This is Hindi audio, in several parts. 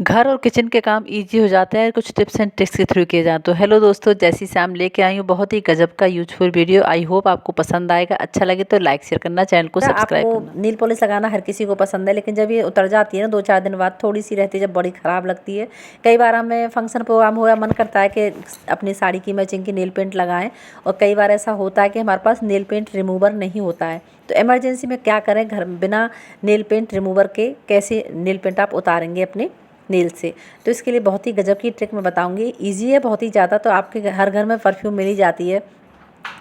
घर और किचन के काम इजी हो जाते हैं कुछ टिप्स एंड ट्रिक्स के थ्रू किए जाएं। तो हेलो दोस्तों, जैसी सैम लेके आई हूँ बहुत ही गजब का यूजफुल वीडियो। आई होप आपको पसंद आएगा। अच्छा लगे तो लाइक शेयर करना, चैनल को सब्सक्राइब आपको करना। नील पॉलिश लगाना हर किसी को पसंद है, लेकिन जब ये उतर जाती है ना 2-4 दिन बाद, थोड़ी सी रहती है जब बड़ी ख़राब लगती है। कई बार हमें फंक्शन प्रोग्राम हो या मन करता है कि अपनी साड़ी की मैचिंग की नेल पेंट लगाएं, और कई बार ऐसा होता है कि हमारे पास नेल पेंट रिमूवर नहीं होता है। तो इमरजेंसी में क्या करें, घर बिना नेल पेंट रिमूवर के कैसे नेल पेंट आप उतारेंगे अपने नेल से। तो इसके लिए बहुत ही गजब की ट्रिक मैं बताऊंगी। इजी है बहुत ही ज़्यादा। तो आपके हर घर में परफ्यूम मिल ही जाती है,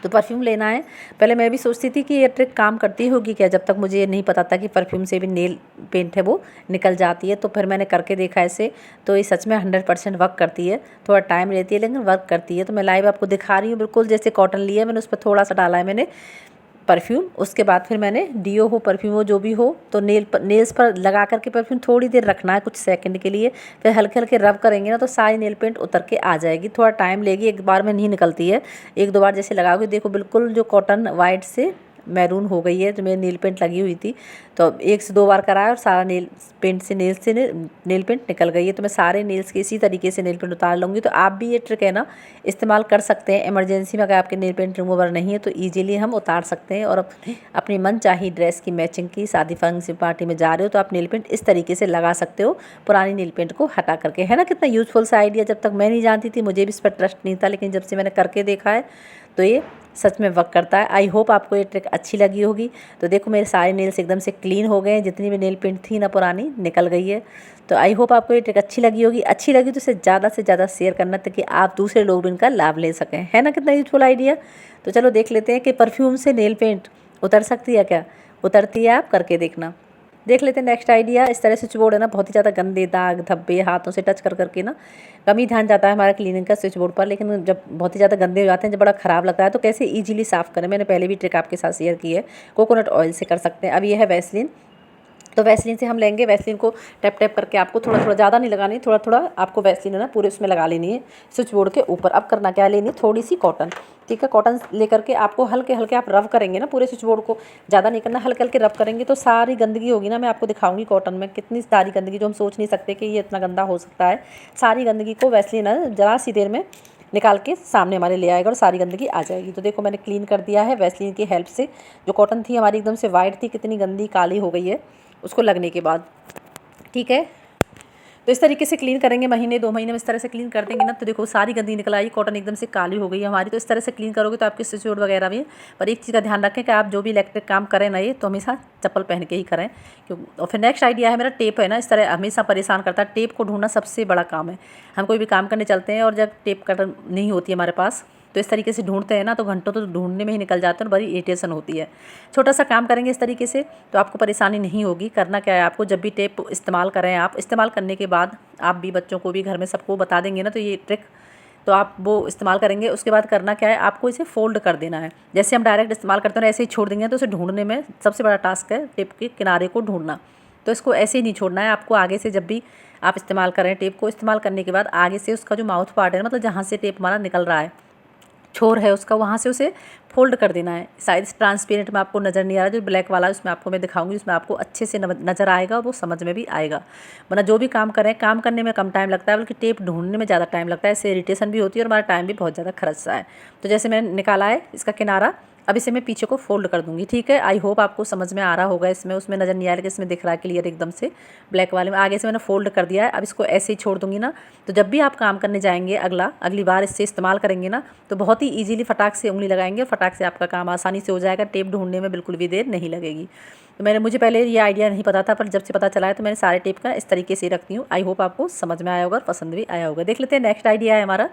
तो परफ्यूम लेना है। पहले मैं भी सोचती थी कि ये ट्रिक काम करती होगी क्या, जब तक मुझे ये नहीं पता था कि परफ्यूम से भी नेल पेंट है वो निकल जाती है। तो फिर मैंने करके देखा ऐसे, तो ये सच में 100% वर्क करती है। थोड़ा टाइम लेती है लेकिन वर्क करती है। तो मैं लाइव आपको दिखा रही हूँ। बिल्कुल जैसे कॉटन लिया मैंने, उस पर थोड़ा सा डाला है मैंने परफ्यूम। उसके बाद फिर मैंने डीओ हो परफ्यूम हो जो भी हो, तो नेल्स पर लगा करके परफ्यूम थोड़ी देर रखना है, कुछ सेकंड के लिए। फिर हल्के हल्के रब करेंगे ना तो सारी नेल पेंट उतर के आ जाएगी। थोड़ा टाइम लेगी, एक बार में नहीं निकलती है। एक दो बार जैसे लगाओगे, देखो बिल्कुल जो कॉटन वाइट से मैरून हो गई है जो मेरी नेल पेंट लगी हुई थी। तो 1 से 2 बार कराया और सारा नेल पेंट निकल गई है। तो मैं सारे नेल्स के इसी तरीके से नेल पेंट उतार लूँगी। तो आप भी ये ट्रिक है ना इस्तेमाल कर सकते हैं। इमरजेंसी में अगर आपके नेल पेंट रिमूवर नहीं है तो ईजिली हम उतार सकते हैं। और अपनी मन चाही ड्रेस की मैचिंग की शादी फंक्शन पार्टी में जा रहे हो तो आप नेल पेंट इस तरीके से लगा सकते हो, पुरानी नेल पेंट को हटा करके। है ना कितना यूज़फुल सा आइडिया। जब तक मैं नहीं जानती थी, मुझे भी इस पर ट्रस्ट नहीं था, लेकिन जब से मैंने करके देखा है तो ये सच में वर्क करता है। आई होप आपको ये ट्रिक अच्छी लगी होगी। तो देखो मेरे सारे नेल्स एकदम से क्लीन हो गए हैं, जितनी भी नेल पेंट थी ना पुरानी निकल गई है। तो आई होप आपको ये ट्रिक अच्छी लगी होगी। अच्छी लगी तो इसे ज़्यादा से ज़्यादा शेयर करना, ताकि आप दूसरे लोग भी इनका लाभ ले सकें। है ना कितना यूजफुल आइडिया। तो चलो देख लेते हैं कि परफ्यूम से नेल पेंट उतर सकती है क्या। उतरती है, आप करके देखना। देख लेते हैं नेक्स्ट आइडिया। इस तरह स्विच बोर्ड है ना, बहुत ही ज़्यादा गंदे दाग धब्बे हाथों से टच कर करके ना कम ही ध्यान जाता है हमारा क्लीनिंग का स्विच बोर्ड पर, लेकिन जब बहुत ही ज़्यादा गंदे हो जाते हैं, जब बड़ा ख़राब लगता है, तो कैसे इजीली साफ़ करें। मैंने पहले भी ट्रिक आपके साथ शेयर की है। कोकोनट ऑयल से कर सकते हैं। अब ये है वैसलीन। तो वैसलीन से हम लेंगे, वैसलीन को टैप टैप करके आपको थोड़ा थोड़ा, ज़्यादा नहीं लगानी, थोड़ा थोड़ा आपको वैसलीन है ना पूरे उसमें लगा लेनी है स्विच बोर्ड के ऊपर। अब करना क्या है, लेनी है थोड़ी सी कॉटन। ठीक है, कॉटन लेकर के आपको हल्के हल्के आप रब करेंगे ना पूरे स्विच बोर्ड को, ज़्यादा नहीं करना, हल्के हल्के रब करेंगे तो सारी गंदगी होगी ना, मैं आपको दिखाऊंगी कॉटन में कितनी सारी गंदगी जो हम सोच नहीं सकते कि ये इतना गंदा हो सकता है। सारी गंदगी को वैसलीन है ज़रा सी देर में निकाल के सामने हमारे ले आएगा और सारी गंदगी आ जाएगी। तो देखो मैंने क्लीन कर दिया है वैसलीन की हेल्प से। जो कॉटन थी हमारी एकदम से वाइट थी, कितनी गंदी काली हो गई है उसको लगने के बाद। ठीक है, तो इस तरीके से क्लीन करेंगे, महीने 2 महीने में इस तरह से क्लीन कर देंगे ना, तो देखो सारी गंदगी निकल आई, कॉटन एकदम से काली हो गई है हमारी। तो इस तरह से क्लीन करोगे तो आपके स्विच बोर्ड वगैरह भी। पर एक चीज़ का ध्यान रखें कि आप जो भी इलेक्ट्रिक काम करें ना, ये तो हमेशा चप्पल पहन के ही करें। क्यों। और फिर नेक्स्ट आइडिया है मेरा, टेप है ना, इस तरह हमेशा परेशान करता है। टेप को ढूंढना सबसे बड़ा काम है। हम कोई भी काम करने चलते हैं और जब टेप कटर नहीं होती हमारे पास, तो इस तरीके से ढूंढते हैं ना, तो घंटों तो ढूंढने में ही निकल जाते हैं और बड़ी इरिटेशन होती है। छोटा सा काम करेंगे इस तरीके से तो आपको परेशानी नहीं होगी। करना क्या है आपको, जब भी टेप इस्तेमाल करें, आप इस्तेमाल करने के बाद आप भी बच्चों को भी घर में सबको बता देंगे ना, तो ये ट्रिक तो आप वो इस्तेमाल करेंगे। उसके बाद करना क्या है, आपको इसे फोल्ड कर देना है। जैसे हम डायरेक्ट इस्तेमाल करते हैं ऐसे ही छोड़ देंगे, तो उसे ढूंढने में सबसे बड़ा टास्क है टेप के किनारे को ढूंढना। तो इसको ऐसे ही नहीं छोड़ना है आपको। आगे से जब भी आप इस्तेमाल करें टेप को, इस्तेमाल करने के बाद आगे से उसका जो माउथ पार्ट है, मतलब जहाँ से टेप हमारा निकल रहा है, छोर है उसका, वहाँ से उसे फोल्ड कर देना है। शायद ट्रांसपेरेंट में आपको नज़र नहीं आ रहा, जो ब्लैक वाला है उसमें आपको मैं दिखाऊंगी, उसमें आपको अच्छे से नज़र आएगा और वो समझ में भी आएगा। वरना जो भी काम करें, काम करने में कम टाइम लगता है, बल्कि टेप ढूंढने में ज़्यादा टाइम लगता है। इससे इरिटेशन भी होती है और हमारा टाइम भी बहुत ज़्यादा खर्चता है। तो जैसे मैंने निकाला है इसका किनारा, अब इसे मैं पीछे को फोल्ड कर दूंगी। ठीक है, आई होप आपको समझ में आ रहा होगा। इसमें उसमें नज़र नहीं आ रहा, इसमें दिख रहा है क्लियर एकदम से ब्लैक वाले में। आगे से मैंने फोल्ड कर दिया है। अब इसको ऐसे ही छोड़ दूंगी ना, तो जब भी आप काम करने जाएंगे अगली बार इससे इस्तेमाल करेंगे ना, तो बहुत ही ईजिली फटाक से उंगली लगाएंगे और फटाक से आपका काम आसानी से हो जाएगा। टेप ढूंढने में बिल्कुल भी देर नहीं लगेगी। तो मुझे पहले ये आइडिया नहीं पता था, पर जब से पता चला है तो मैंने सारे टेप का इस तरीके से रखती हूँ। आई होप आपको समझ में आया होगा और पसंद भी आया होगा। देख लेते हैं नेक्स्ट आइडिया है हमारा।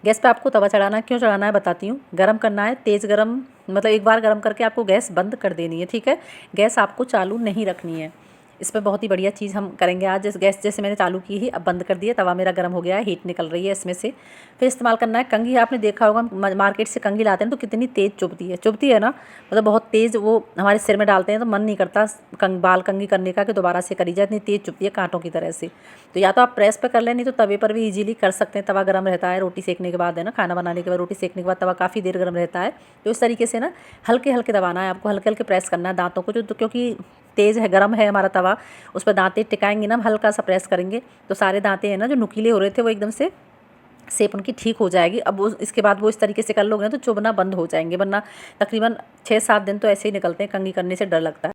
गैस पे आपको तवा चढ़ाना है। क्यों चढ़ाना है बताती हूँ। गरम करना है, तेज़ गरम, मतलब एक बार गरम करके आपको गैस बंद कर देनी है। ठीक है, गैस आपको चालू नहीं रखनी है। इस पर बहुत ही बढ़िया चीज़ हम करेंगे आज। गैस जैसे मैंने चालू की ही, अब बंद कर दिया, तवा मेरा गर्म हो गया है, हीट निकल रही है इसमें से। फिर इस्तेमाल करना है कंघी। आपने देखा होगा मार्केट से कंघी लाते हैं तो कितनी तेज़ चुभती है ना, मतलब बहुत तेज़ वो हमारे सिर में डालते हैं तो मन नहीं करता बाल कंघी करने का कि दोबारा से करी जाए, इतनी तेज़ चुभती है कांटों की तरह से। तो या तो आप प्रेस पे कर लें, नहीं तो तवे पर भी इजीली कर सकते हैं। तवा गर्म रहता है रोटी सेकने के बाद, है ना, खाना बनाने के बाद रोटी सेकने के बाद तवा काफ़ी देर गर्म रहता है। तो इस तरीके से ना हल्के हल्के दबाना है आपको, हल्के हल्के प्रेस करना है दांतों को, जो तो क्योंकि तेज़ है, गर्म है हमारा तवा, उस पर दांते टिकाएंगे ना, हम हल्का सा प्रेस करेंगे तो सारे दांते हैं ना जो नुकीले हो रहे थे वो एकदम से शेप उनकी ठीक हो जाएगी। अब वो इसके बाद वो इस तरीके से कर लोगे ना तो चुभना बंद हो जाएंगे, वरना तकरीबन 6-7 दिन तो ऐसे ही निकलते हैं, कंघी करने से डर लगता है।